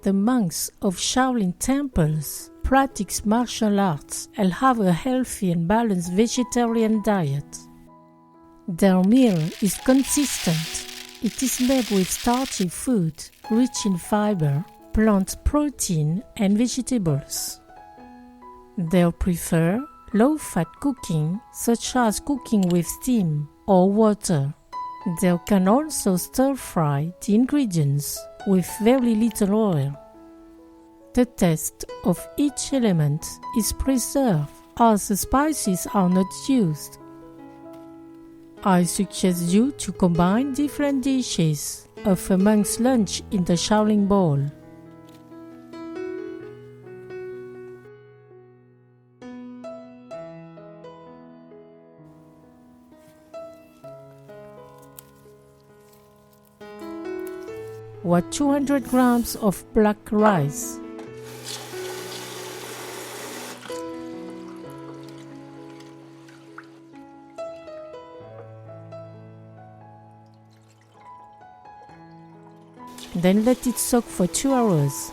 The monks of Shaolin Temples practice martial arts and have a healthy and balanced vegetarian diet. Their meal is consistent. It is made with starchy food, rich in fiber, plant protein, and vegetables. They prefer low-fat cooking, such as cooking with steam or water. They can also stir-fry the ingredients with very little oil. The taste of each element is preserved as the spices are not used. I suggest you to combine different dishes of a monk's lunch in the Shaolin Bowl. What 200 grams of black rice, then let it soak for 2 hours.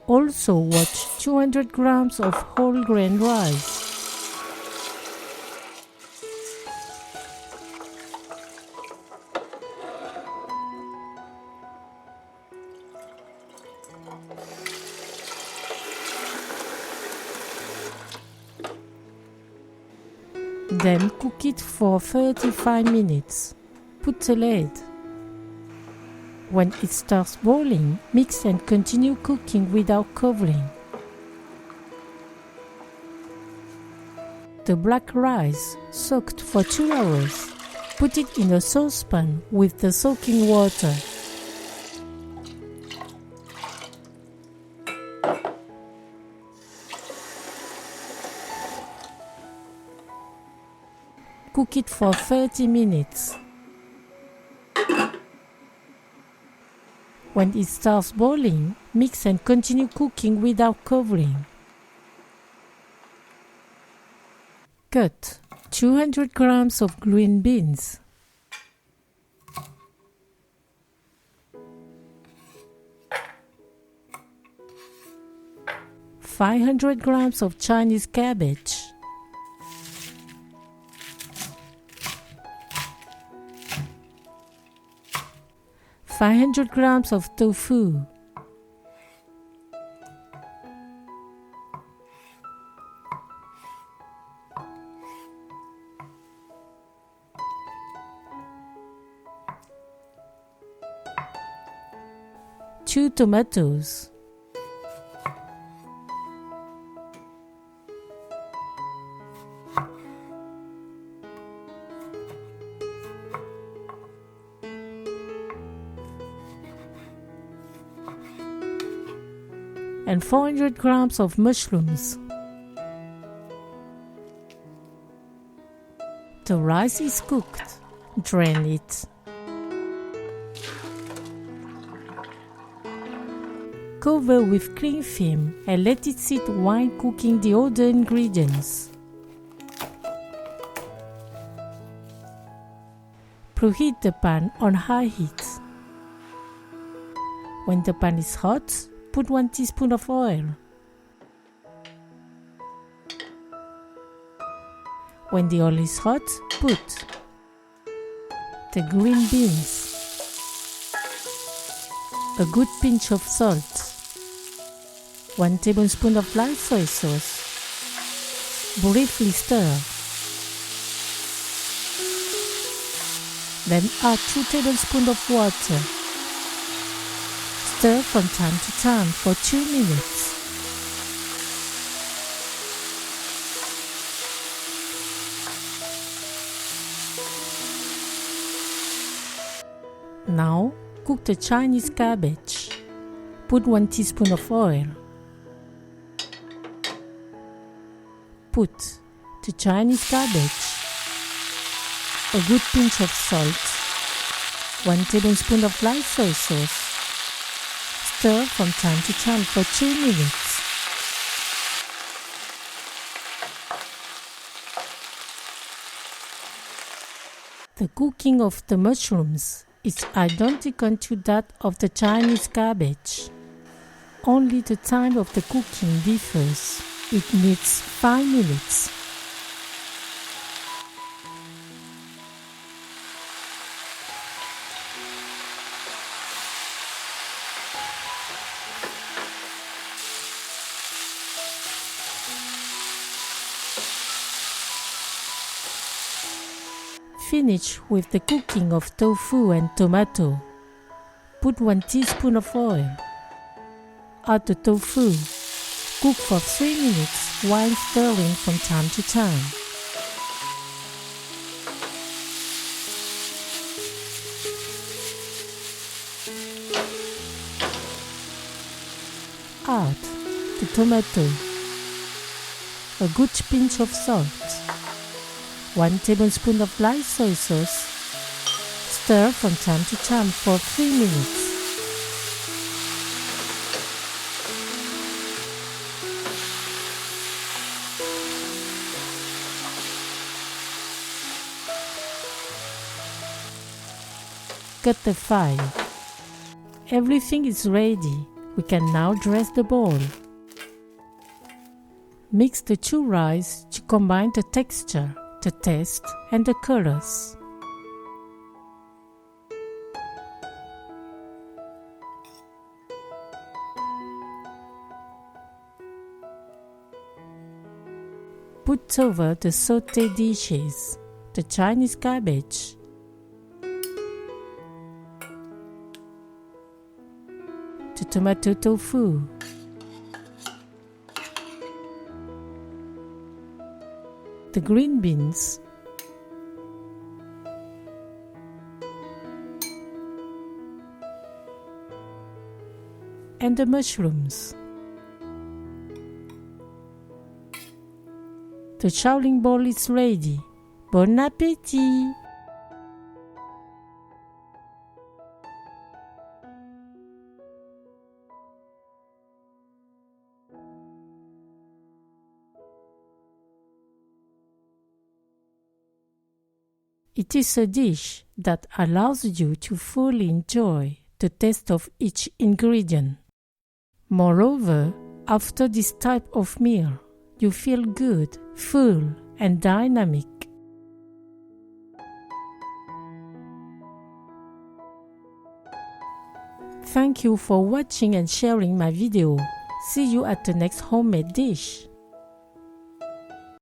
Also watch 200 grams of whole grain rice. Then cook it for 35 minutes. Put the lid. When it starts boiling, mix and continue cooking without covering. The black rice soaked for 2 hours. Put it in a saucepan with the soaking water. Cook it for 30 minutes. When it starts boiling, mix and continue cooking without covering. Cut 200 grams of green beans. $500 grams of Chinese cabbage. 500 grams of tofu, 2 tomatoes, and 400 grams of mushrooms. The rice is cooked. Drain it. Cover with cling film and let it sit while cooking the other ingredients. Preheat the pan on high heat. When the pan is hot, put 1 teaspoon of oil. When the oil is hot, put the green beans, a good pinch of salt, 1 tablespoon of light soy sauce. Briefly stir. Then add 2 tablespoons of water. Stir from time to time for 2 minutes. Now, cook the Chinese cabbage. Put 1 teaspoon of oil. Put the Chinese cabbage, a good pinch of salt, 1 tablespoon of light soy sauce. Stir from time to time for 2 minutes. The cooking of the mushrooms is identical to that of the Chinese cabbage. Only the time of the cooking differs. It needs 5 minutes. Finish with the cooking of tofu and tomato. Put 1 teaspoon of oil. Add the tofu. Cook for 3 minutes while stirring from time to time. Add the tomato, a good pinch of salt, 1 tablespoon of light soy sauce. Stir from time to time for 3 minutes. Cut the fire. Everything is ready. We can now dress the bowl. Mix the 2 rice to combine the texture, the taste, and the colors. Put over the sauté dishes, the Chinese cabbage, the tomato tofu, the green beans, and the mushrooms. The Shaolin Bowl is ready. Bon appétit! It is a dish that allows you to fully enjoy the taste of each ingredient. Moreover, after this type of meal, you feel good, full, and dynamic. Thank you for watching and sharing my video. See you at the next homemade dish.